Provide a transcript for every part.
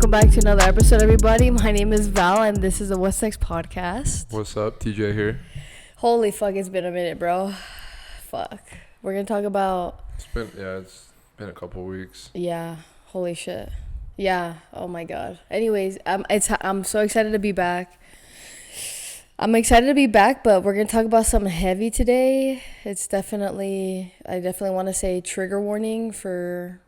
Welcome back to another episode, everybody. My name is Val, and this is the West Sex Podcast. What's up? TJ here. Holy fuck, it's been a minute, bro. Fuck. We're gonna talk about... It's been a couple weeks. Yeah. Holy shit. Yeah. Oh my god. Anyways, I'm so excited to be back. But we're gonna talk about something heavy today. I definitely want to say trigger warning for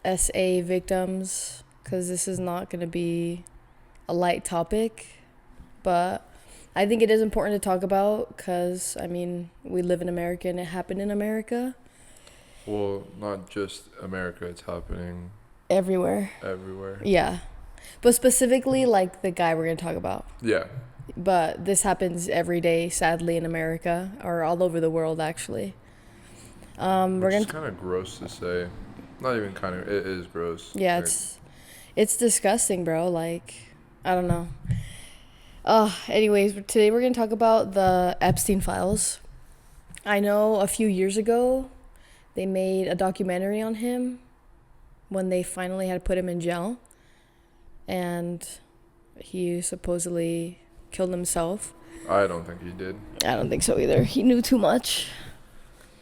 SA victims, because this is not gonna be a light topic, but I think it is important to talk about because, I mean, we live in America and it happened in America. Well, not just America, it's happening Everywhere. Yeah. But specifically, like, the guy we're going to talk about. Yeah. But this happens every day, sadly, in America, or all over the world, actually. It's kind of gross to say. Not even kind of, it is gross. Yeah, like, it's disgusting, bro. Like, I don't know. Anyways, today we're going to talk about the Epstein files. I know a few years ago, they made a documentary on him when they finally had put him in jail. And he supposedly killed himself. I don't think he did. I don't think so either. He knew too much.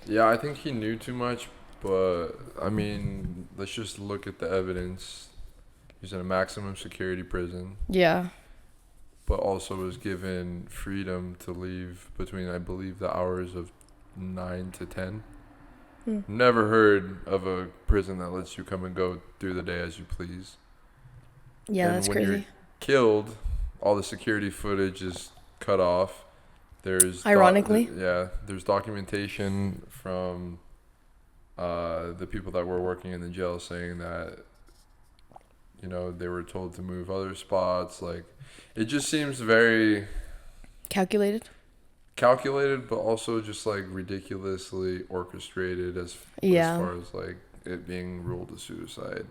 Yeah, I think he knew too much, but, I mean, let's just look at the evidence. He's in a maximum security prison. Yeah. But also was given freedom to leave between, I believe, the hours of 9 to 10. Never heard of a prison that lets you come and go through the day as you please. Yeah, and that's when crazy. You're killed, all the security footage is cut off. There's ironically, there's documentation from the people that were working in the jail saying that, you know, they were told to move other spots. Like, it just seems very calculated, but also just like ridiculously orchestrated as far as like it being ruled a suicide.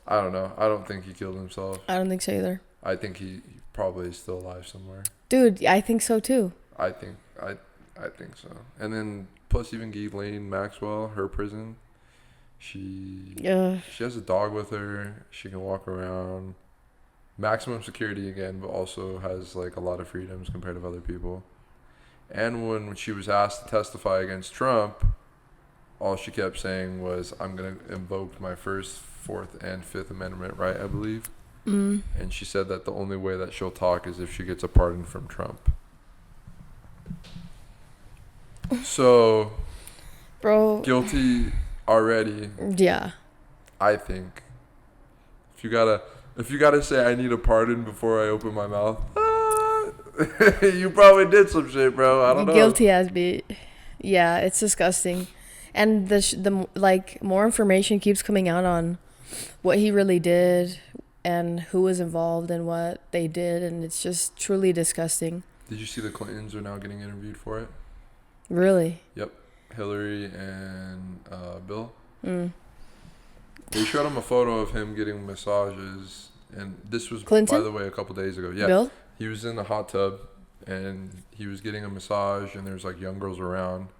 I don't know. I don't think he killed himself. I don't think so either. I think he probably is still alive somewhere. Dude, I think so too. I think so. And then plus even Ghislaine Maxwell, her prison, she has a dog with her. She can walk around. Maximum security again, but also has like a lot of freedoms compared to other people. And when she was asked to testify against Trump, all she kept saying was, "I'm gonna invoke my First, Fourth, and Fifth Amendment right, I believe." And she said that the only way that she'll talk is if she gets a pardon from Trump. So, bro, guilty already. Yeah. I think. If you gotta say I need a pardon before I open my mouth, you probably did some shit, bro. I don't know. Guilty as be. Yeah, it's disgusting. And the more information keeps coming out on what he really did and who was involved and what they did, and it's just truly disgusting. Did you see the Clintons are now getting interviewed for it? Really? Yep. Hillary and Bill. They showed him a photo of him getting massages, and this was, Clinton? by the way, a couple days ago. Yeah. Bill? He was in the hot tub, and he was getting a massage, and there's like young girls around.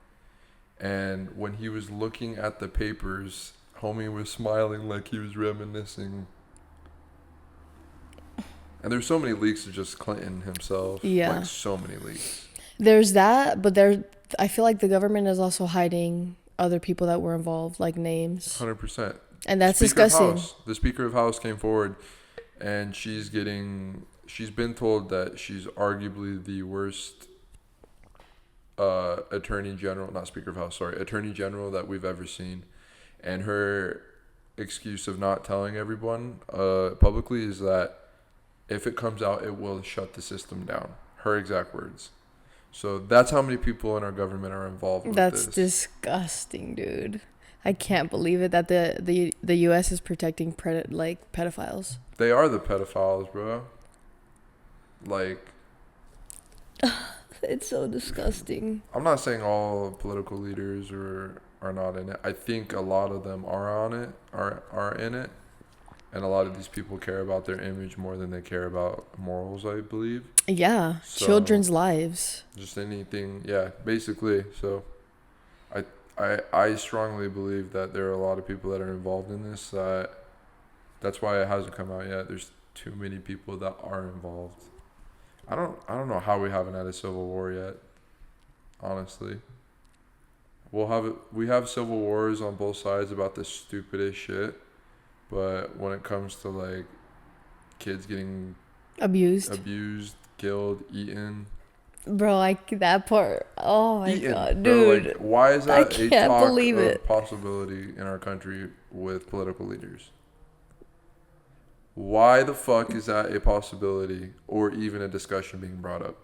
And when he was looking at the papers, homie was smiling like he was reminiscing. And there's so many leaks of just Clinton himself. Yeah. Like, so many leaks. There's that, but I feel like the government is also hiding other people that were involved, like names. 100%. And that's disgusting. The Speaker of House came forward, and she's been told that she's arguably the worst Attorney General that we've ever seen. And her excuse of not telling everyone publicly is that if it comes out, it will shut the system down. Her exact words. So that's how many people in our government are involved with this. That's disgusting, dude. I can't believe it that the U.S. is protecting pedophiles. They are the pedophiles, bro. Like, it's so disgusting. I'm not saying all political leaders are not in it. I think a lot of them are in it. And a lot of these people care about their image more than they care about morals, I believe. Yeah, so, children's lives. Just anything, yeah, basically. So I strongly believe that there are a lot of people that are involved in this that That's why it hasn't come out yet. There's too many people that are involved. I don't know how we haven't had a civil war yet. Honestly, we have civil wars on both sides about the stupidest shit, but when it comes to like kids getting abused, killed, eaten. Bro, like that part. Oh my god, bro, dude. like, why is that I can't believe of it. possibility in our country with political leaders? Why the fuck is that a possibility or even a discussion being brought up?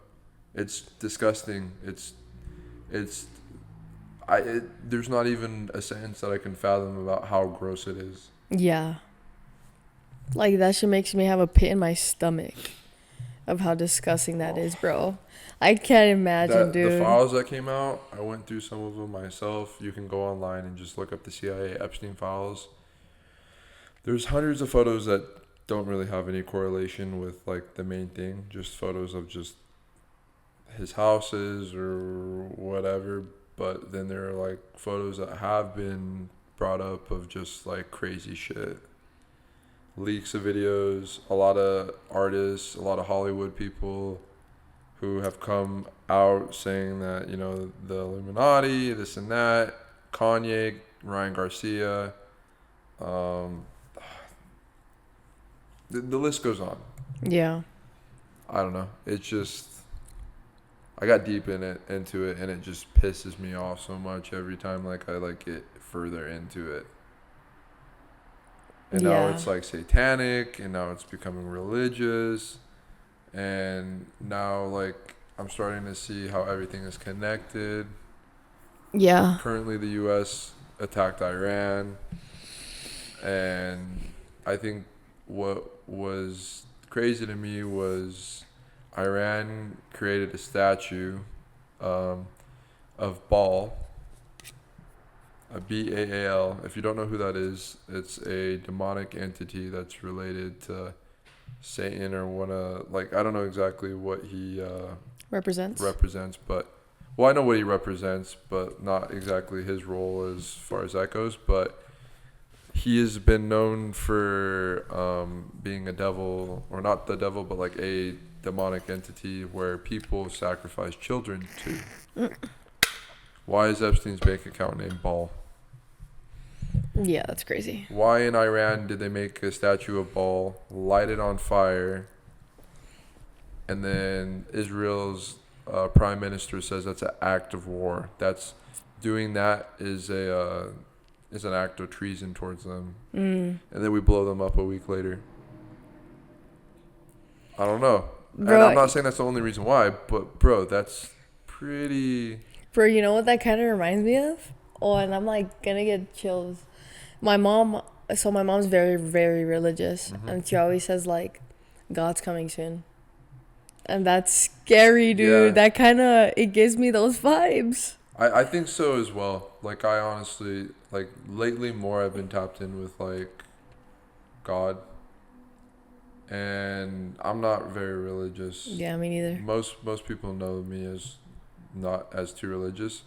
It's disgusting. There's not even a sentence that I can fathom about how gross it is. Yeah. Like, that shit makes me have a pit in my stomach of how disgusting that is, bro. I can't imagine, dude. The files that came out, I went through some of them myself. You can go online and just look up the CIA Epstein files. There's hundreds of photos that don't really have any correlation with like the main thing. Just photos of just his houses or whatever. But then there are like photos that have been brought up of just like crazy shit. Leaks of videos, a lot of artists, a lot of Hollywood people who have come out saying that, you know, the Illuminati, this and that, Kanye, Ryan Garcia, the list goes on. Yeah. I don't know. It's just, I got deep into it, and it just pisses me off so much every time like I like get further into it. And now it's like satanic, and now it's becoming religious, and now like I'm starting to see how everything is connected. Yeah. Currently, the U.S. attacked Iran, and I think what was crazy to me was Iran created a statue of Baal. A Baal. If you don't know who that is, it's a demonic entity that's related to Satan or I don't know exactly what he represents, but well, I know what he represents, but not exactly his role as far as that goes. But he has been known for being a devil, or not the devil, but like a demonic entity where people sacrifice children to. Why is Epstein's bank account named Baal? Yeah, that's crazy. Why in Iran did they make a statue of Baal, light it on fire, and then Israel's prime minister says that's an act of war? Doing that is an act of treason towards them. And then we blow them up a week later. I don't know. Bro, and I'm not saying that's the only reason why, but bro, that's pretty... Bro, you know what that kind of reminds me of? Oh, and I'm like gonna get chills. My mom's very, very religious, and she always says like, God's coming soon. And that's scary, dude. Yeah. That kind of, it gives me those vibes. I think so as well. Like, I honestly, like, lately more I've been tapped in with, like, God. And I'm not very religious. Yeah, me neither. Most people know me as not as too religious.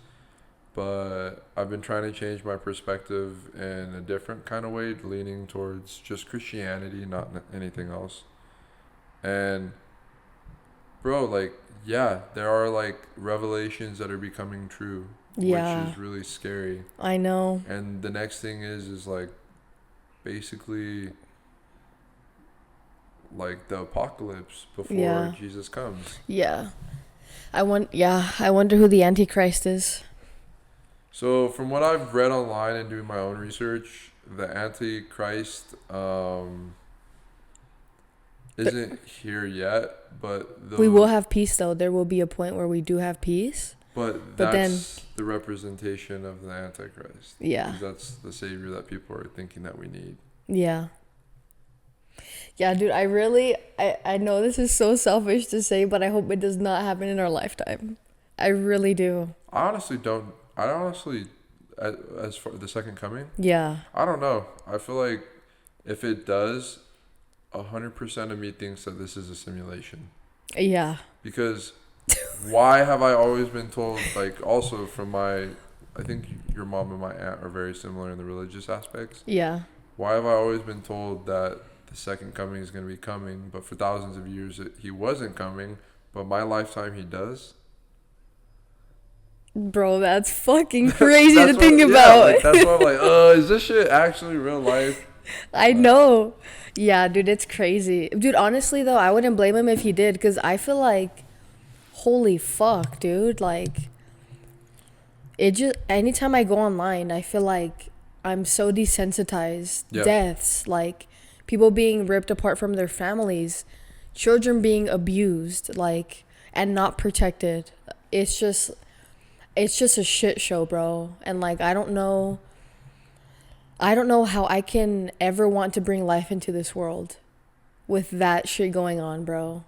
But I've been trying to change my perspective in a different kind of way, leaning towards just Christianity, not anything else. And, bro, like, yeah, there are, like, revelations that are becoming true, which is really scary. I know. And the next thing is like, basically, like, the apocalypse before Jesus comes. Yeah. I wonder who the Antichrist is. So, from what I've read online and doing my own research, the Antichrist isn't here yet, but... we will have peace, though. There will be a point where we do have peace. But that's the representation of the Antichrist. Yeah. Because that's the savior that people are thinking that we need. Yeah. Yeah, dude, I know this is so selfish to say, but I hope it does not happen in our lifetime. I really do. I honestly, as for the second coming, yeah, I don't know. I feel like if it does, 100% of me thinks that this is a simulation. Yeah. Because why have I always been told, like, also from I think your mom and my aunt are very similar in the religious aspects. Yeah. Why have I always been told that the second coming is going to be coming, but for thousands of years he wasn't coming, but my lifetime he does? Bro, that's fucking crazy to That's think what, yeah, about. like that's why I'm like, is this shit actually real life? I know. Yeah, dude, it's crazy. Dude, honestly, though, I wouldn't blame him if he did, because I feel like, holy fuck, dude. Like, it just, anytime I go online, I feel like I'm so desensitized. Yeah. Deaths, like, people being ripped apart from their families, children being abused, like, and not protected. It's just, it's just a shit show, bro. And, like, I don't know how I can ever want to bring life into this world with that shit going on, bro.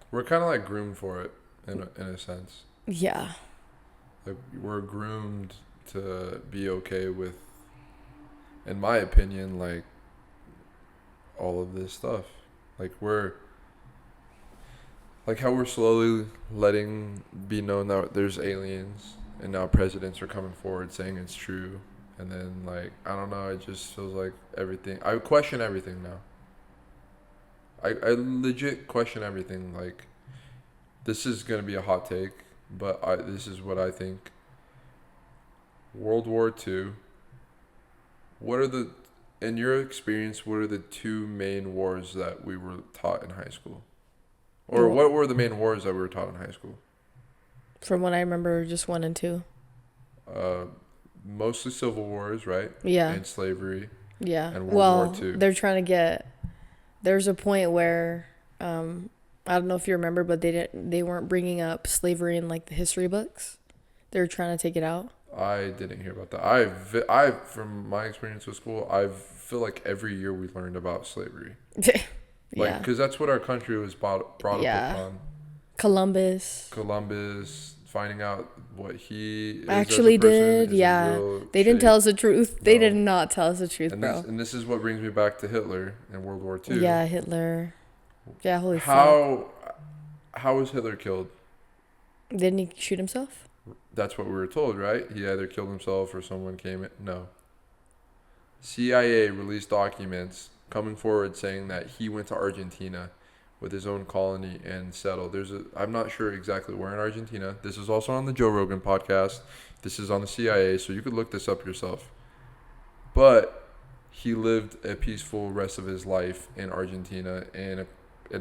We're kind of like groomed for it in a sense. Yeah. Like we're groomed to be okay with, in my opinion, like all of this stuff. Like we're like how we're slowly letting be known that there's aliens, and now presidents are coming forward saying it's true. And then, like, I don't know, it just feels like everything. I question everything now. I legit question everything. Like, this is going to be a hot take, but this is what I think. World War II. What are the, in your experience, what are the two main wars that we were taught in high school? Or what were the main wars that we were taught in high school? From what I remember, just 1 and 2. Mostly civil wars, right? Yeah. And slavery. Yeah. And World War II. They're trying to get. There's a point where I don't know if you remember, but they weren't bringing up slavery in like the history books. They were trying to take it out. I didn't hear about that. I from my experience with school, I feel like every year we learned about slavery. Like, yeah. because that's what our country was brought up upon. Columbus. Finding out what he is actually as a person did. is Yeah. They shit. didn't tell us the truth. They No. did not tell us the truth, and bro. This is what brings me back to Hitler and World War II. Yeah, Hitler. Yeah, holy fuck. How was Hitler killed? Didn't he shoot himself? That's what we were told, right? He either killed himself or someone came in. No. CIA released documents coming forward saying that he went to Argentina with his own colony and settled. I'm not sure exactly where in Argentina. This is also on the Joe Rogan podcast. This is on the CIA, so you could look this up yourself. But he lived a peaceful rest of his life in Argentina in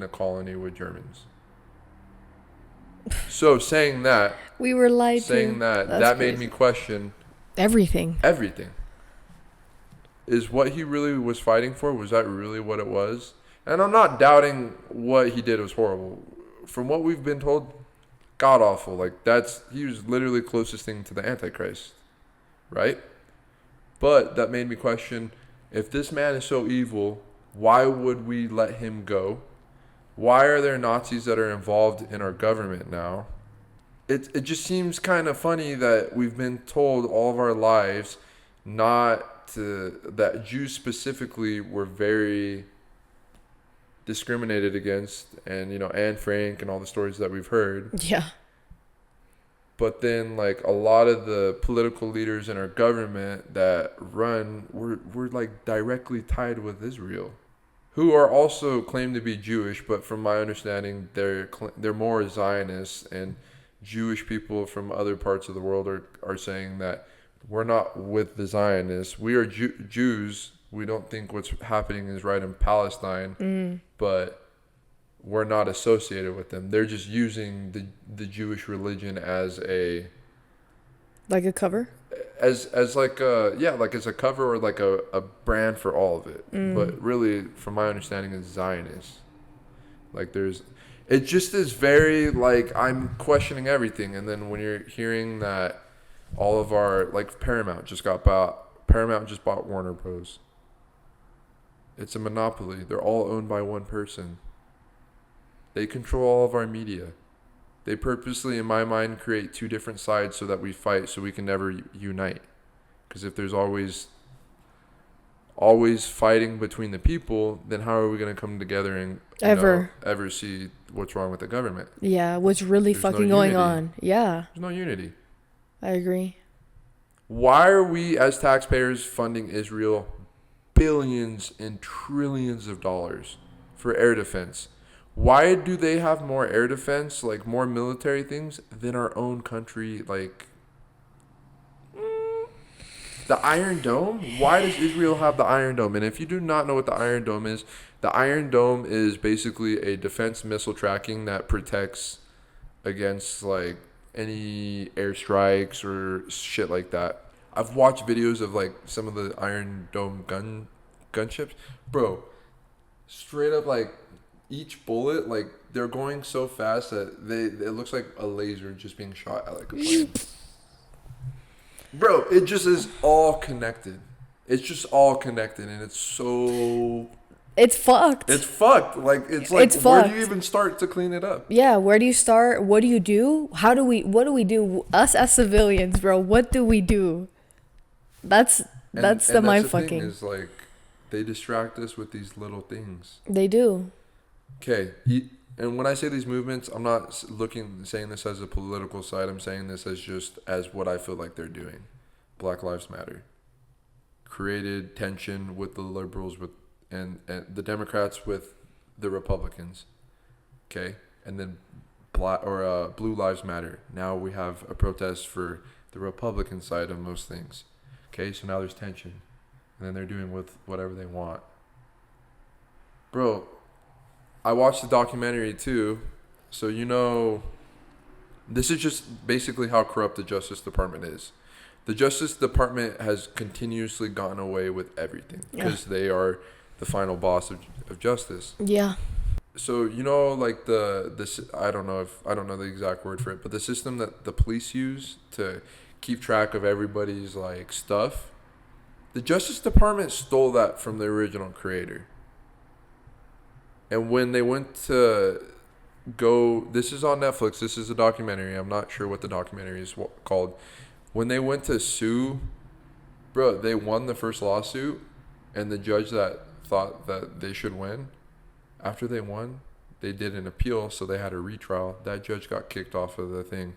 a colony with Germans. So saying that, we were lied saying to. that made me question everything. Is what he really was fighting for? Was that really what it was? And I'm not doubting what he did was horrible. From what we've been told, god awful. Like he was literally the closest thing to the Antichrist, right? But that made me question, if this man is so evil, why would we let him go? Why are there Nazis that are involved in our government now? It just seems kind of funny that we've been told all of our lives that Jews specifically were very discriminated against, and Anne Frank and all the stories that we've heard. Yeah. But then, like, a lot of the political leaders in our government that run were like directly tied with Israel, who are also claimed to be Jewish, but from my understanding, they're more Zionists, and Jewish people from other parts of the world are saying that we're not with the Zionists. We are Jews. We don't think what's happening is right in Palestine, but we're not associated with them. They're just using the Jewish religion as a cover, as like as a cover or like a brand for all of it. But really, from my understanding, is Zionist. Like it just is very like I'm questioning everything, and then when you're hearing that all of our Paramount just bought Warner Bros. It's a monopoly. They're all owned by one person. They control all of our media. They purposely, in my mind, create two different sides so that we fight, so we can never unite. Because if there's always fighting between the people, then how are we going to come together and ever see what's wrong with the government? Yeah, what's really fucking going on? Yeah. There's no unity. I agree. Why are we, as taxpayers, funding Israel billions and trillions of dollars for air defense. Why do they have more air defense, like more military things, than our own country? Like, the Iron Dome? Why does Israel have the Iron Dome? And if you do not know what the Iron Dome is, the Iron Dome is basically a defense missile tracking that protects against like any airstrikes or shit like that. I've watched videos of like some of the Iron Dome gunships. Bro, straight up like each bullet, like they're going so fast that it looks like a laser just being shot at like a plane. Bro, it just is all connected. It's just all connected, and it's so... It's fucked. It's fucked. Like, it's like, It's where fucked. do you even start to clean it up? Yeah, where do you start? What do you do? What do we do? Us as civilians, bro, what do we do? That's the mind fucking. Is like, they distract us with these little things. They do. Okay, and when I say these movements, I'm not saying this as a political side. I'm saying this as just as what I feel like they're doing. Black Lives Matter created tension with the liberals and the Democrats with the Republicans. Okay, and then Blue Lives Matter. Now we have a protest for the Republican side of most things. Okay, so now there's tension, and then they're doing with whatever they want. Bro, I watched the documentary too, so you know, this is just basically how corrupt the Justice Department is. The Justice Department has continuously gotten away with everything because they are the final boss of justice. Yeah. So you know, like this, I don't know the exact word for it, but the system that the police use to keep track of everybody's like stuff, the Justice Department stole that from the original creator. And when they went to this is on Netflix. This is a documentary. I'm not sure what the documentary is called. When they went to sue, bro, they won the first lawsuit, and the judge that thought that they should win, after they won, they did an appeal, so they had a retrial. That judge got kicked off of the thing.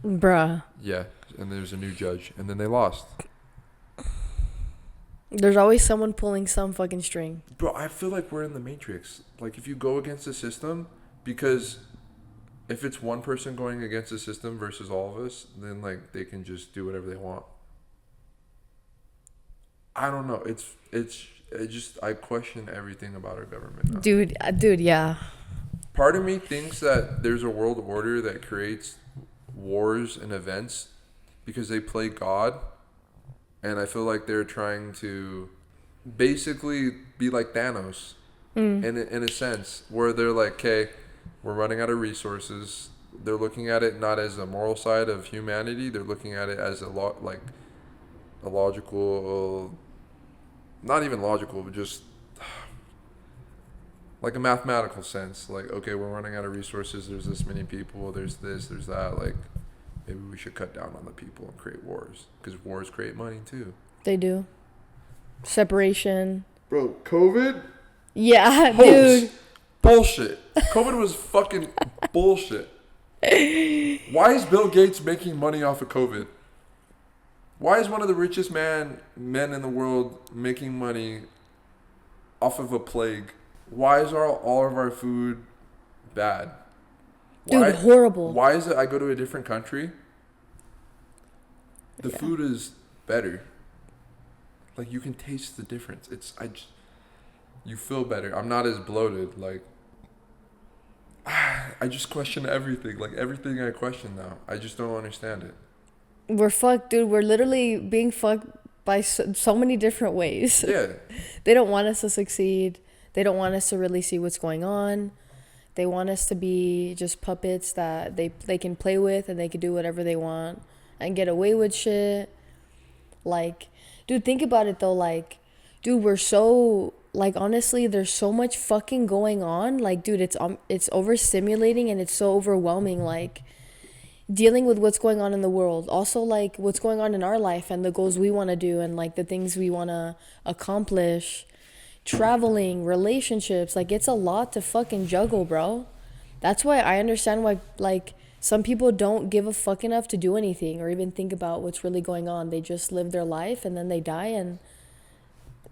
Bruh. Yeah, and there's a new judge, and then they lost. There's always someone pulling some fucking string. Bro, I feel like we're in the Matrix. Like, if you go against the system, because if it's one person going against the system versus all of us, then, like, they can just do whatever they want. I don't know. I question everything about our government now. Dude, yeah. Part of me thinks that there's a world order that creates wars and events because they play God. And I feel like they're trying to basically be like Thanos in a sense, where they're like, okay, we're running out of resources. They're looking at it not as a moral side of humanity. They're looking at it as a logical, not even logical, but just like a mathematical sense. Like, okay, we're running out of resources. There's this many people. There's this, there's that. Like, maybe we should cut down on the people and create wars. Because wars create money, too. They do. Separation. Bro, COVID? Yeah, Hoax. dude. Bullshit. COVID was fucking bullshit. Why is Bill Gates making money off of COVID? Why is one of the richest men in the world making money off of a plague? Why is all of our food bad? Dude, horrible. Why is it I go to a different country, the food is better? Like, you can taste the difference. You feel better. I'm not as bloated. Like, I just question everything. Like, everything I question now. I just don't understand it. We're fucked, dude. We're literally being fucked by so many different ways. Yeah. They don't want us to succeed. They don't want us to really see what's going on. They want us to be just puppets that they can play with and they can do whatever they want and get away with shit. Like, dude, think about it though. Like, dude, we're so, like, honestly, there's so much fucking going on. Like, dude, it's overstimulating and it's so overwhelming. Like, dealing with what's going on in the world. Also, like, what's going on in our life and the goals we want to do and, like, the things we want to accomplish. Traveling, relationships, like, it's a lot to fucking juggle, bro. That's why I understand why, like, some people don't give a fuck enough to do anything or even think about what's really going on. They just live their life and then they die and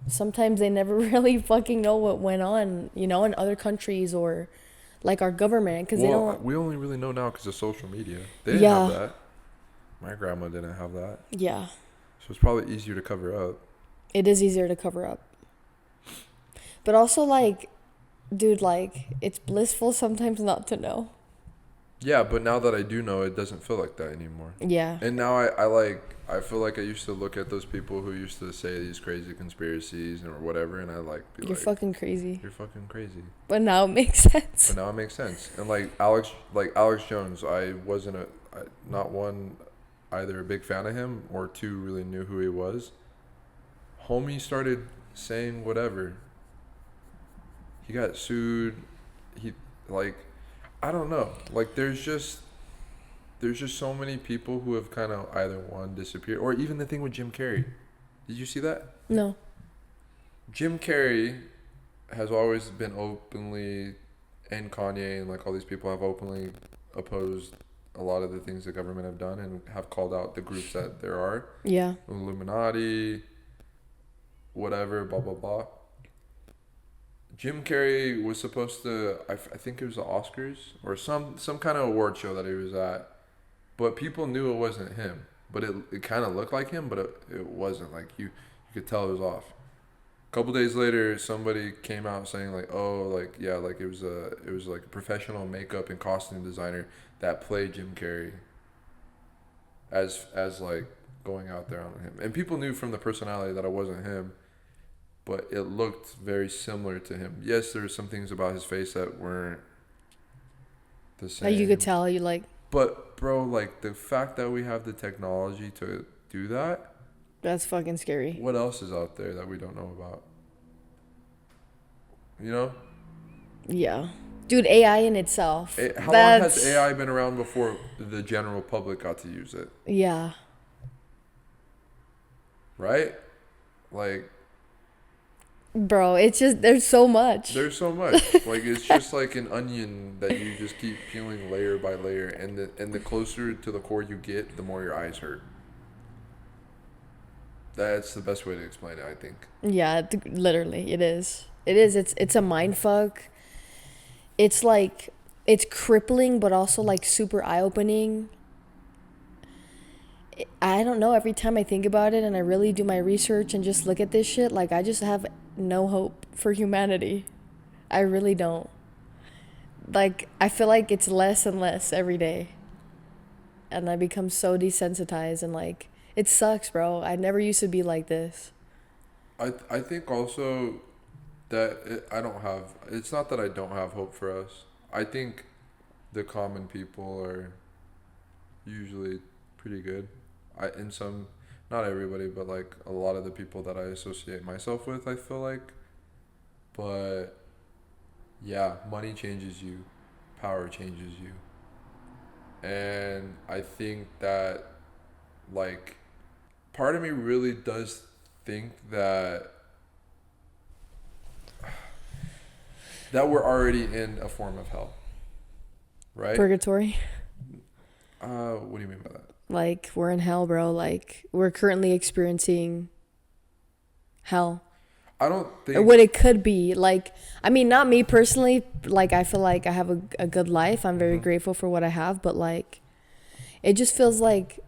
sometimes they never really fucking know what went on, you know, in other countries or like our government, because they don't. We only really know now because of social media. They didn't have Yeah, that. My grandma didn't have that. yeah, So it's probably easier to cover up. it is easier to cover up. But also, like, dude, like, it's blissful sometimes not to know. Yeah, but now that I do know, it doesn't feel like that anymore. Yeah. And now I feel like I used to look at those people who used to say these crazy conspiracies or whatever, and I be You're fucking crazy. you're fucking crazy. But now it makes sense. But now it makes sense. And like Alex Jones, I wasn't not one, either a big fan of him or two really knew who he was. Homie started saying whatever. He got sued. He like, I don't know. Like there's just so many people who have kind of either one disappeared or even the thing with Jim Carrey. Did you see that? No. Jim Carrey has always been openly, and Kanye and like all these people have openly opposed a lot of the things the government have done and have called out the groups that there are. Yeah. Illuminati, whatever, blah, blah, blah. Jim Carrey was supposed to, I think it was the Oscars or some kind of award show that he was at, but people knew it wasn't him. But it kind of looked like him, but it wasn't. Like you could tell it was off. A couple days later, somebody came out saying like, oh, like yeah, like it was like a professional makeup and costume designer that played Jim Carrey as like going out there on him, and people knew from the personality that it wasn't him. But it looked very similar to him. Yes, there were some things about his face that weren't the same. Like you could tell, you like. But bro, like the fact that we have the technology to do that. That's fucking scary. What else is out there that we don't know about? You know? Yeah. Dude, AI in itself. How long has AI been around before the general public got to use it? Yeah. Right? Like... Bro, it's just, there's so much. There's so much. Like, it's just like an onion that you just keep peeling layer by layer. And the closer to the core you get, the more your eyes hurt. That's the best way to explain it, I think. Yeah, literally, it is. It is. It's a mind fuck. It's like, it's crippling, but also like super eye-opening. I don't know, every time I think about it and I really do my research and just look at this shit, like I just have no hope for humanity. I really don't. Like, I feel like it's less and less every day. And I become so desensitized and like, it sucks, bro. I never used to be like this. I think also that it's not that I don't have hope for us. I think the common people are usually pretty good. Not everybody, but like a lot of the people that I associate myself with, I feel like. But yeah, money changes you, power changes you. And I think that like part of me really does think that we're already in a form of hell. Right? Purgatory. What do you mean by that? Like, we're in hell, bro. Like, we're currently experiencing hell. I don't think... Or what it could be. Like, I mean, not me personally. Like, I feel like I have a good life. I'm very grateful for what I have. But, like, it just feels like...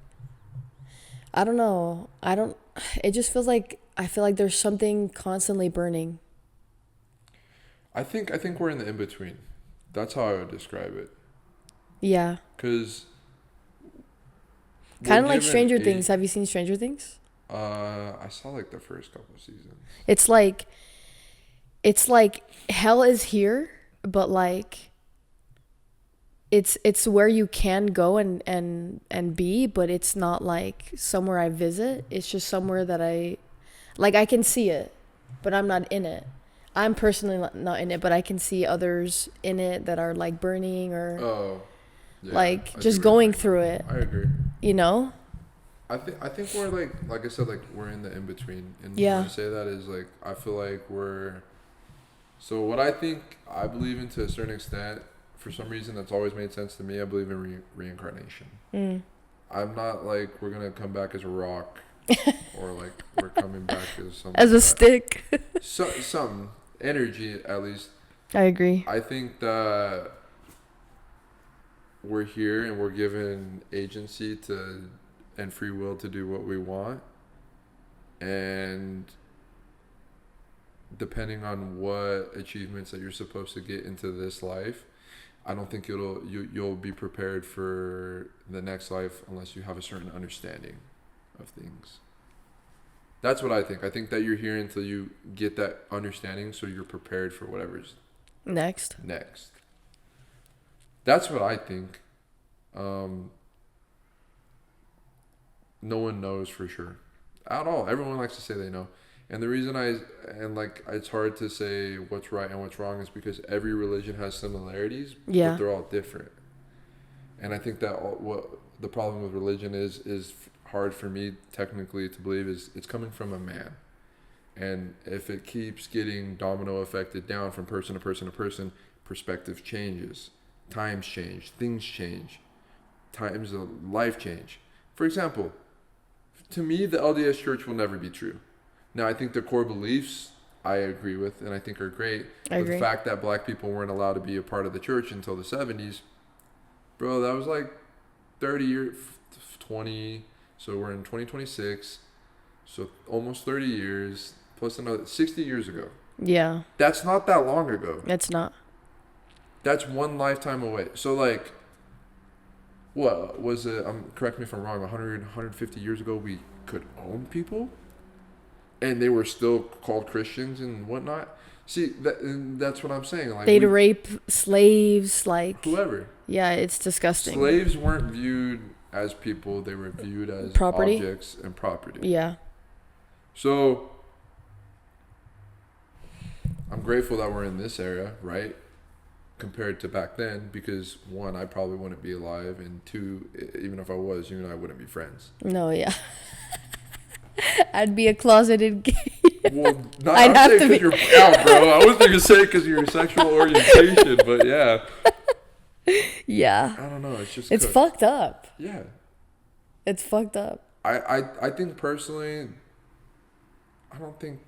I don't know. It just feels like... I feel like there's something constantly burning. I think we're in the in-between. That's how I would describe it. Yeah. Because... Kind of like Stranger Things. Have you seen Stranger Things? I saw like the first couple of seasons. It's like hell is here, but like it's where you can go and be, but it's not like somewhere I visit. It's just somewhere that I can see it, but I'm not in it. I'm personally not in it, but I can see others in it that are like burning or like just going through it. I agree. You know? I think we're like I said, like we're in the in between. And when I say that is like I feel like so what I believe in to a certain extent, for some reason that's always made sense to me, I believe in reincarnation. I'm not like we're gonna come back as a rock or like we're coming back as something As a like stick. that. Some energy at least. I agree. I think that we're here and we're given agency to and free will to do what we want, and depending on what achievements that you're supposed to get into this life, I don't think you'll be prepared for the next life unless you have a certain understanding of things. That's what I think. I think that you're here until you get that understanding, so you're prepared for whatever's Next. That's what I think. No one knows for sure at all. Everyone likes to say they know. And the reason it's hard to say what's right and what's wrong is because every religion has similarities, Yeah. but they're all different. And I think that what the problem with religion is hard for me technically to believe is it's coming from a man. And if it keeps getting domino affected down from person to person to person, perspective changes, times change, things change, times of life change. For example, to me, the LDS Church will never be true. Now, I think the core beliefs I agree with and I think are great. I agree. The fact that black people weren't allowed to be a part of the church until the 70s, bro, that was like 30 years, 20, so we're in 2026, so almost 30 years, plus another 60 years ago. Yeah. That's not that long ago. It's not. That's one lifetime away. So, like, what was it? Correct me if I'm wrong, 100, 150 years ago, we could own people? And they were still called Christians and whatnot. See, that's what I'm saying. Like they'd rape slaves, like whoever. Yeah, it's disgusting. Slaves weren't viewed as people; they were viewed as property? Objects and property. Yeah. So I'm grateful that we're in this era, right? Compared to back then, because one, I probably wouldn't be alive, and two, even if I was, you and I wouldn't be friends. No, yeah. I'd be a closeted gay. Well, I'd have to be. You're out, bro. I wasn't even saying because of your sexual orientation, but yeah. Yeah. I don't know. It's just. It's fucked up. Yeah. It's fucked up. I think personally, I don't think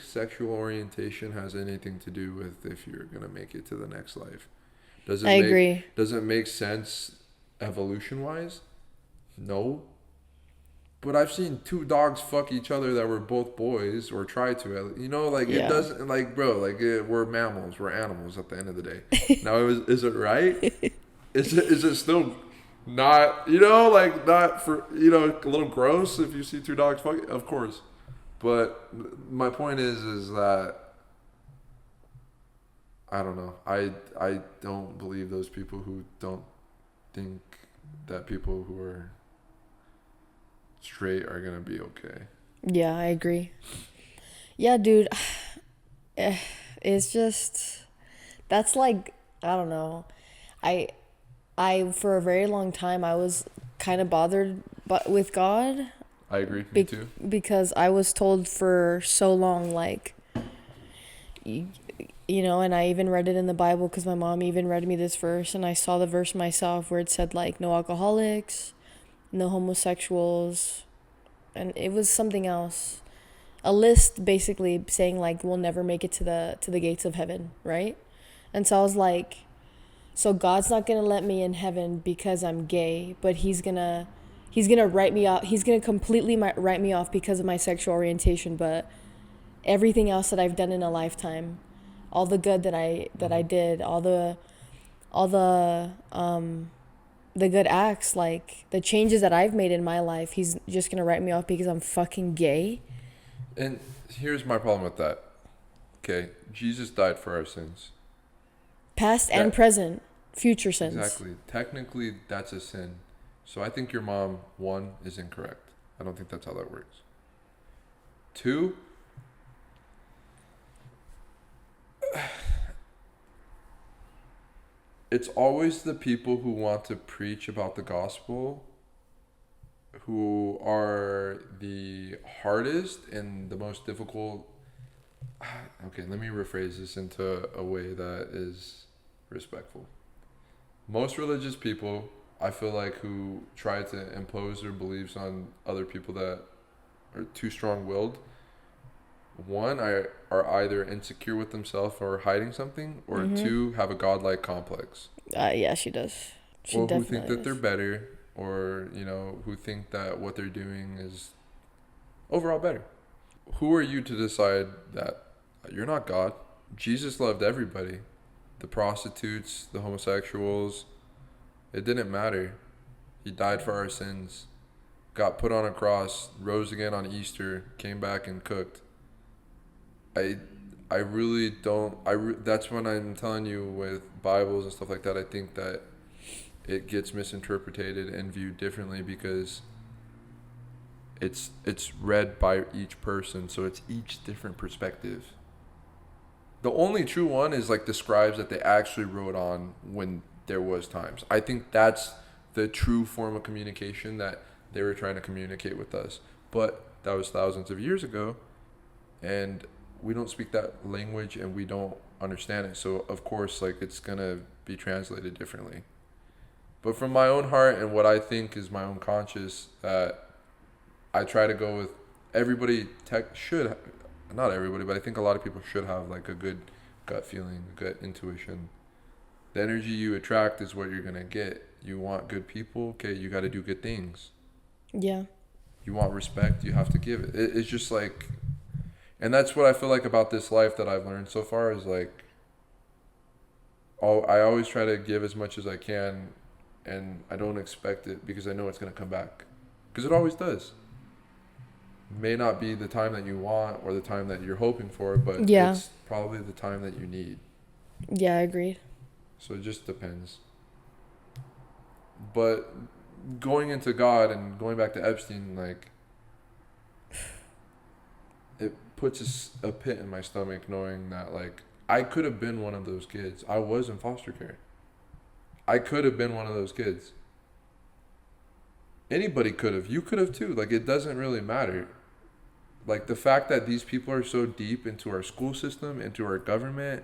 sexual orientation has anything to do with if you're gonna make it to the next life. I agree. Does it make sense evolution wise? No. But I've seen two dogs fuck each other that were both boys or try to. You know, like it doesn't, like, bro, like we're mammals, we're animals at the end of the day. Now, is it right? Is it still not, like not for, a little gross if you see two dogs fuck? Of course. But my point is that I don't know. I don't believe those people who don't think that people who are straight are gonna be okay. Yeah, I agree. Yeah, dude. It's just that's like, I don't know. I for a very long time I was kind of bothered with God. I agree. Me too. Because I was told for so long, like, and I even read it in the Bible because my mom even read me this verse, and I saw the verse myself where it said, like, no alcoholics, no homosexuals, and it was something else. A list basically saying, like, we'll never make it to the gates of heaven, right? And so I was like, so God's not going to let me in heaven because I'm gay, but he's going to write me off. He's going to completely write me off because of my sexual orientation, but everything else that I've done in a lifetime, all the good that I did, all the good acts, like the changes that I've made in my life, he's just going to write me off because I'm fucking gay. And here's my problem with that. Okay, Jesus died for our sins. Past and present, future sins. Exactly. Technically, that's a sin. So I think your mom, one, is incorrect. I don't think that's how that works. Two, it's always the people who want to preach about the gospel who are the hardest and the most difficult. Okay, let me rephrase this into a way that is respectful. Most religious people, I feel like, who try to impose their beliefs on other people that or too strong-willed, one, are either insecure with themselves or hiding something, or two, have a godlike complex. Yeah, she does. She Or who think definitely that they're does. better, or, who think that what they're doing is overall better. Who are you to decide that you're not God? Jesus loved everybody. The prostitutes, the homosexuals, it didn't matter. He died for our sins, got put on a cross, rose again on Easter, came back and cooked. I I really don't that's when I'm telling you with Bibles and stuff like that, I think that it gets misinterpreted and viewed differently because it's read by each person, so it's each different perspective. The only true one is like the scribes that they actually wrote on when there was times. I think that's the true form of communication that they were trying to communicate with us. But that was thousands of years ago, and we don't speak that language and we don't understand it. So of course, like, it's gonna be translated differently. But from my own heart and what I think is my own conscience, that I try to go with everybody should, not everybody, but I think a lot of people should have like a good gut feeling, a good intuition. The energy you attract is what you're going to get. You want good people, okay, you got to do good things. Yeah. You want respect, you have to give it. It's just like, and that's what I feel like about this life that I've learned so far is like, I always try to give as much as I can, and I don't expect it because I know it's going to come back. Because it always does. May not be the time that you want or the time that you're hoping for, but Yeah. it's probably the time that you need. Yeah, I agreed. So it just depends. But going into God and going back to Epstein, like, it puts a pit in my stomach knowing that, like, I could have been one of those kids. I was in foster care. I could have been one of those kids. Anybody could have. You could have too. Like, it doesn't really matter. Like, the fact that these people are so deep into our school system, into our government,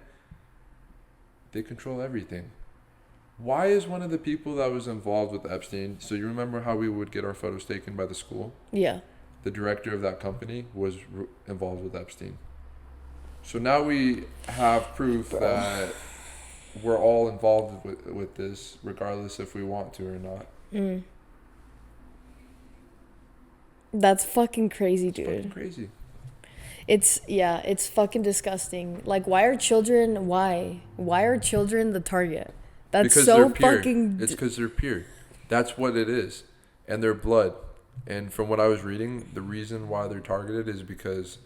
they control everything. Why is one of the people that was involved with Epstein, so you remember how we would get our photos taken by the school? Yeah. The director of that company was involved with Epstein. So now we have proof that we're all involved with this, regardless if we want to or not. Mm. That's fucking crazy, dude. It's fucking crazy. It's fucking disgusting. Like, why are children the target? That's because so they're pure. fucking... It's because they're pure. That's what it is. And their blood. And from what I was reading, the reason why they're targeted is because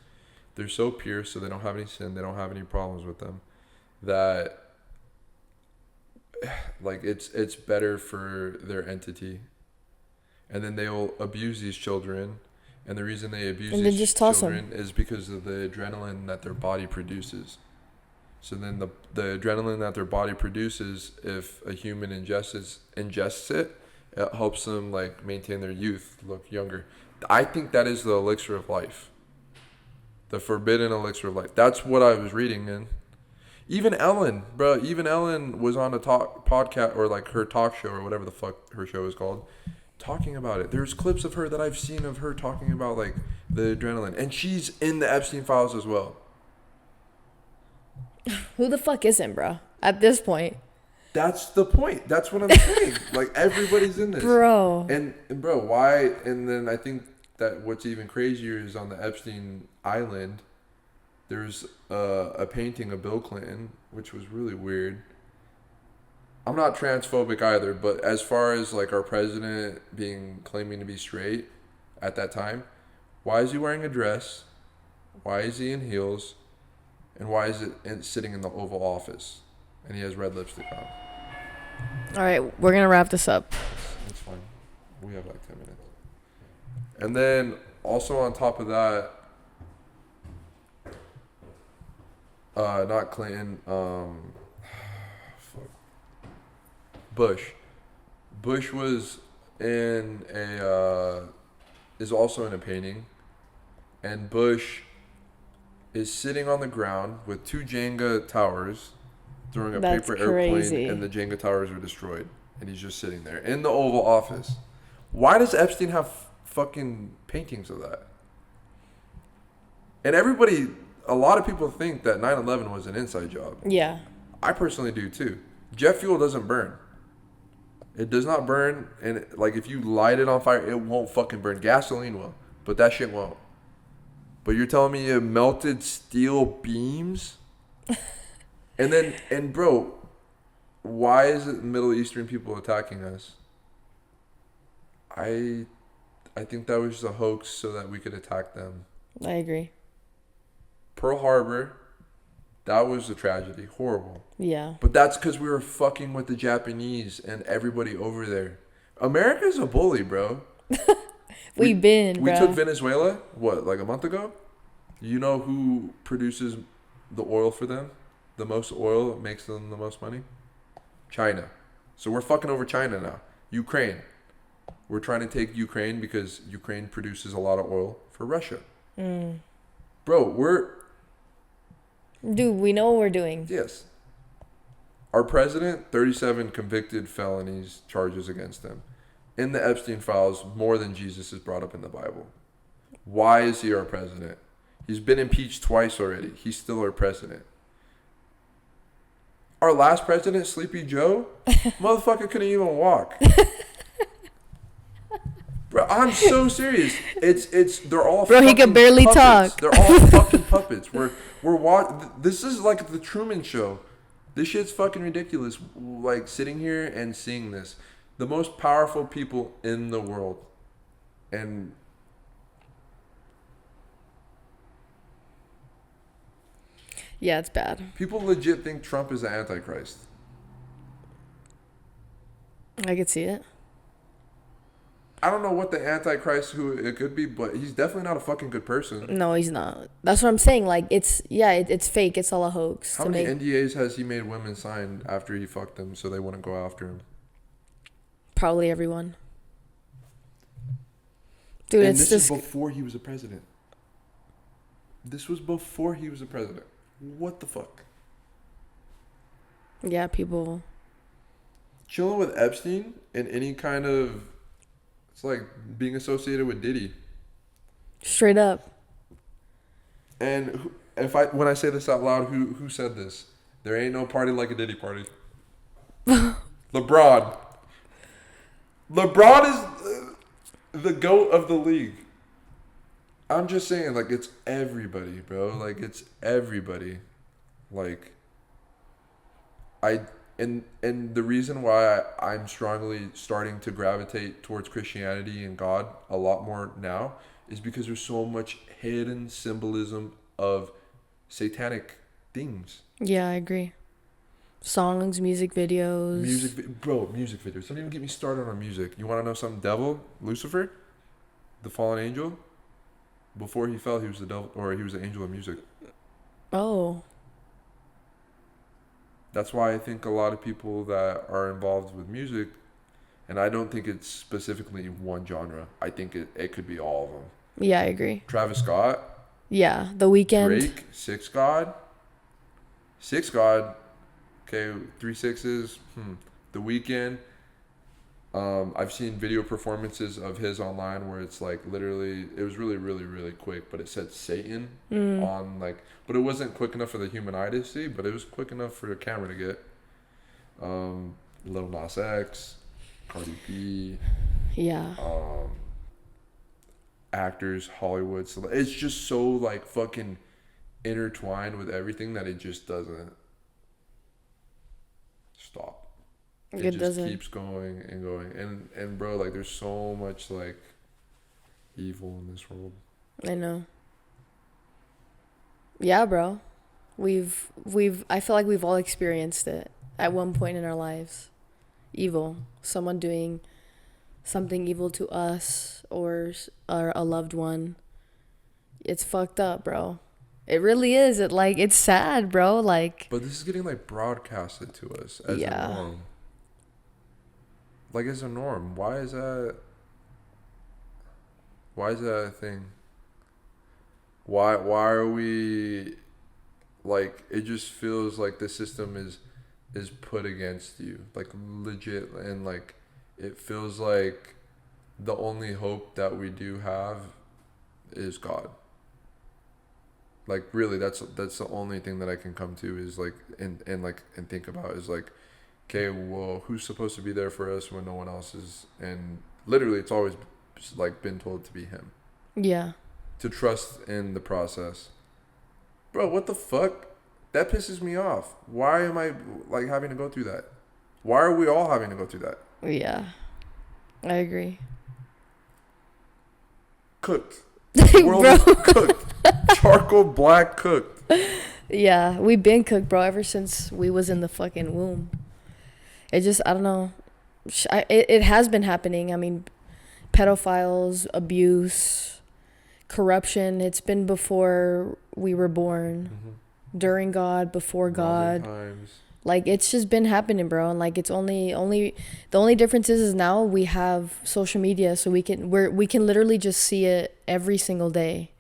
they're so pure, so they don't have any sin, they don't have any problems with them, that, like, it's better for their entity. And then they'll abuse these children. And the reason they abuse these children is because of the adrenaline that their body produces. So then the adrenaline that their body produces, if a human ingests it, it helps them, like, maintain their youth, look younger. I think that is the elixir of life. The forbidden elixir of life. That's what I was reading in. Even Ellen was on a podcast, or like her talk show, or whatever the fuck her show is called, talking about it. There's clips of her that I've seen of her talking about, like, the adrenaline. And she's in the Epstein files as well. Who the fuck isn't, bro? At this point. That's the point. That's what I'm saying. Like, everybody's in this. Bro. And bro, why? And then I think that what's even crazier is on the Epstein Island, there's a painting of Bill Clinton, which was really weird. I'm not transphobic either, but as far as, like, our president claiming to be straight at that time, why is he wearing a dress? Why is he in heels? And why is it sitting in the Oval Office? And he has red lipstick on. All right, we're going to wrap this up. It's fine. We have like 10 minutes. And then also on top of that, not Clinton, Bush. Bush was is also in a painting. And Bush is sitting on the ground with two Jenga towers during a paper airplane, and the Jenga towers are destroyed, and he's just sitting there in the Oval Office. Why does Epstein have fucking paintings of that? And a lot of people think that 9/11 was an inside job. Yeah. I personally do too. Jet fuel doesn't burn. It does not burn, and like if you light it on fire, it won't fucking burn. Gasoline will, but that shit won't. But you're telling me it melted steel beams? And bro, why is it Middle Eastern people attacking us? I think that was just a hoax so that we could attack them. I agree. Pearl Harbor, that was a tragedy. Horrible. Yeah. But that's because we were fucking with the Japanese and everybody over there. America's a bully, bro. We took Venezuela, what, like a month ago? You know who produces the oil for them? The most oil makes them the most money? China. So we're fucking over China now. Ukraine. We're trying to take Ukraine because Ukraine produces a lot of oil for Russia. Bro, Dude, we know what we're doing. yes. Our president, 37 convicted felonies, charges against him. In the Epstein files, more than Jesus is brought up in the Bible. Why is he our president? He's been impeached twice already. He's still our president. Our last president, Sleepy Joe, motherfucker couldn't even walk. Bro, I'm so serious. They're all. Bro, he could barely puppets. talk. They're all fucking puppets. This is like the Truman Show. This shit's fucking ridiculous. Like sitting here and seeing this, the most powerful people in the world, and Yeah, it's bad. people legit think Trump is the Antichrist. I could see it. I don't know what the Antichrist who it could be, but he's definitely not a fucking good person. No, he's not. That's what I'm saying. Like, it's fake. It's all a hoax. How many NDAs has he made women sign after he fucked them so they wouldn't go after him? Probably everyone. Dude, And it's this just is before he was a president. This was before he was a president. What the fuck? yeah, people. Chilling with Epstein and any kind of... It's like being associated with Diddy. Straight up. And when I say this out loud, who said this? There ain't no party like a Diddy party. LeBron. LeBron is the GOAT of the league. I'm just saying, like, it's everybody, bro. Like, it's everybody. Like, and the reason why I'm strongly starting to gravitate towards Christianity and God a lot more now is because there's so much hidden symbolism of satanic things. Yeah, I agree. Songs, music videos. Music videos. Don't even get me started on music. You want to know something? Devil, Lucifer, the fallen angel. Before he fell, he was the devil, or he was the angel of music. Oh. That's why I think a lot of people that are involved with music, and I don't think it's specifically one genre. I think it could be all of them. Yeah, I agree. Travis Scott. Yeah, The Weeknd. Drake, Six God. Okay, 3 6s. The Weeknd. I've seen video performances of his online where it's like literally, it was really, really, really quick, but it said Satan on like, but it wasn't quick enough for the human eye to see, but it was quick enough for the camera to get. Lil Nas X, Cardi B. Yeah. Actors, Hollywood. So it's just so like fucking intertwined with everything that it just doesn't stop. It just doesn't. keeps going and going. And bro, like there's so much like evil in this world. I know. Yeah, bro. I feel like we've all experienced it at one point in our lives. Evil. Someone doing something evil to us or a loved one. It's fucked up, bro. It really is. It's sad, bro. Like, but this is getting like broadcasted to us as a norm. Like as a norm. Why is that a thing? Why are we like, it just feels like the system is put against you, like legit, and like it feels like the only hope that we do have is God. Like really, that's the only thing that I can come to is like and think about is like, okay, well, who's supposed to be there for us when no one else is? And literally, it's always like been told to be him. Yeah. To trust in the process. Bro, what the fuck? That pisses me off. Why am I like having to go through that? Why are we all having to go through that? Yeah. I agree. Cooked. The world Bro. is cooked. Charcoal black cooked. Yeah, we've been cooked, bro, ever since we was in the fucking womb. It just, I don't know. It has been happening. I mean, pedophiles, abuse, corruption. It's been before we were born, during God, before God. Times. Like, it's just been happening, bro. And like, it's only the only difference is now we have social media, so we can literally just see it every single day.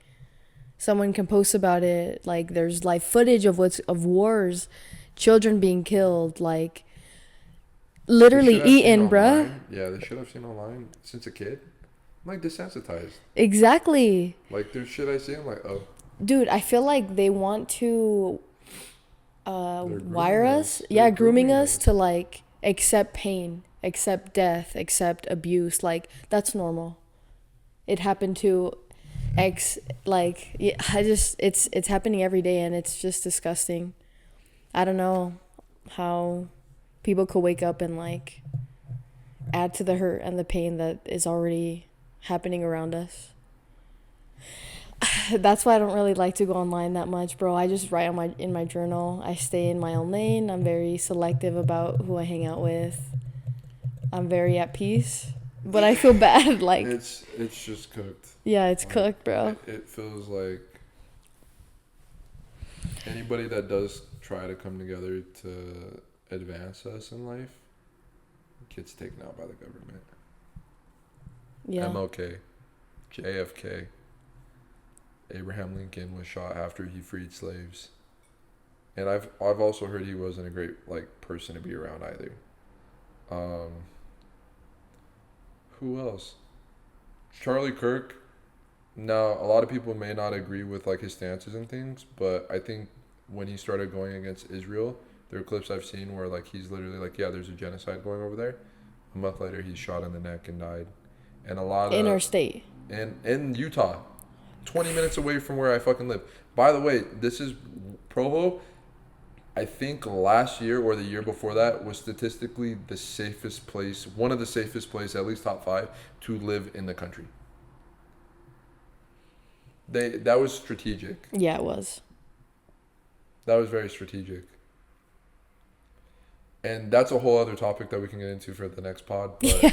Someone can post about it. Like, there's live footage of wars, children being killed, like literally eaten, bruh. Yeah, they should have seen online since a kid. I'm like desensitized. Exactly. Like there's shit I see, I'm like, oh. Dude, I feel like they want to wire us. Yeah, grooming us to like accept pain, accept death, accept abuse. Like, that's normal. It happened to like, yeah, it's happening every day, and it's just disgusting. I don't know how people could wake up and like add to the hurt and the pain that is already happening around us. That's why I don't really like to go online that much, bro. I just write in my journal. I stay in my own lane. I'm very selective about who I hang out with. I'm very at peace, but I feel bad. Like, it's just cooked. Yeah, it's cooked, bro. It feels like anybody that does try to come together to advance us in life gets taken out by the government. Yeah. MLK, JFK, Abraham Lincoln was shot after he freed slaves. And I've also heard he wasn't a great like person to be around either. Who else? Charlie Kirk. Now, a lot of people may not agree with like his stances and things, but I think when he started going against Israel, there are clips I've seen where like he's literally like, yeah, there's a genocide going over there. A month later, he's shot in the neck and died. And a lot in our state. In Utah, 20 minutes away from where I fucking live. By the way, this is Provo. I think last year or the year before that was statistically the safest place, one of the safest places, at least top 5, to live in the country. That was strategic. Yeah, it was. That was very strategic. And that's a whole other topic that we can get into for the next pod. But yeah.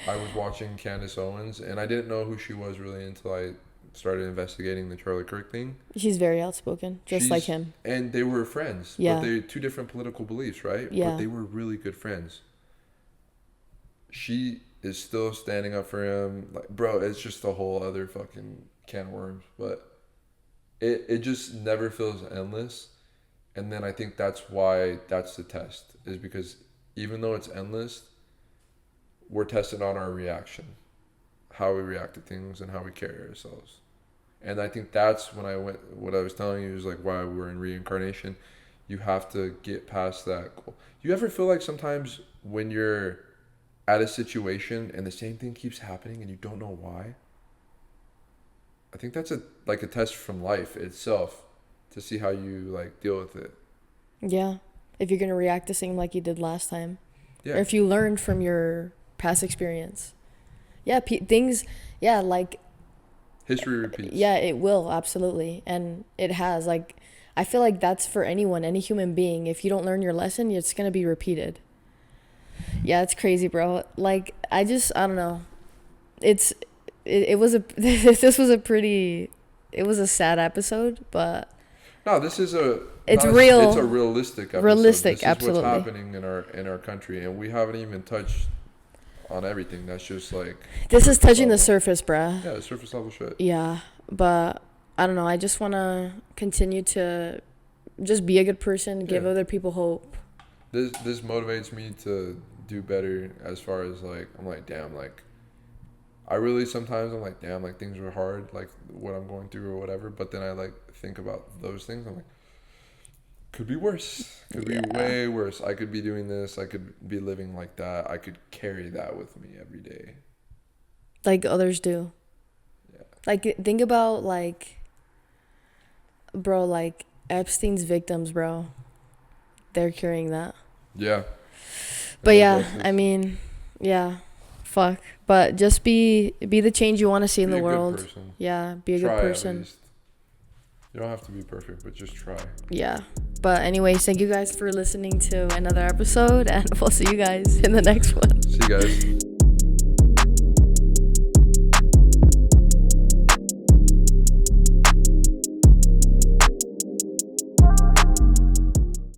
I was watching Candace Owens, and I didn't know who she was really until I started investigating the Charlie Kirk thing. She's very outspoken, just like him. And they were friends. Yeah. But they're two different political beliefs, right? Yeah. But they were really good friends. She is still standing up for him. Like, bro, it's just a whole other fucking can of worms. But it just never feels endless. And then I think that's why that's the test. Is because even though it's endless, we're tested on our reaction. How we react to things and how we carry ourselves. And I think that's when what I was telling you is like why we're in reincarnation. You have to get past that goal. You ever feel like sometimes when you're at a situation and the same thing keeps happening and you don't know why? I think that's a test from life itself to see how you like deal with it. Yeah. If you're going to react the same like you did last time. Yeah. Or if you learned from your past experience. Yeah, things, yeah, like... History repeats. Yeah, it will, absolutely. And it has. Like, I feel like that's for anyone, any human being. If you don't learn your lesson, it's going to be repeated. Yeah, it's crazy, bro. Like, I don't know. This was a sad episode, but... No, this is it's real. It's a realistic episode. Realistic, this is absolutely. What's happening in our country, and we haven't even touched on everything. That's just like... This is touching the surface, bruh. Yeah, the surface level shit. Yeah, but I don't know. I just want to continue to just be a good person, give other people hope. This motivates me to do better as far as like, I'm like, damn, like, I really sometimes I'm like, damn, like things are hard, like what I'm going through or whatever. But then I like think about those things. I'm like, could be worse. Could be way worse. I could be doing this. I could be living like that. I could carry that with me every day. Like others do. Yeah. Like, think about, like, bro, like, Epstein's victims, bro. They're carrying that. Yeah. But yeah, I mean, yeah. Fuck. But just be the change you want to see in the world. Good person. Yeah, be a Try good person. At least. You don't have to be perfect, but just try. Yeah. But anyways, thank you guys for listening to another episode, and we'll see you guys in the next one. See you guys.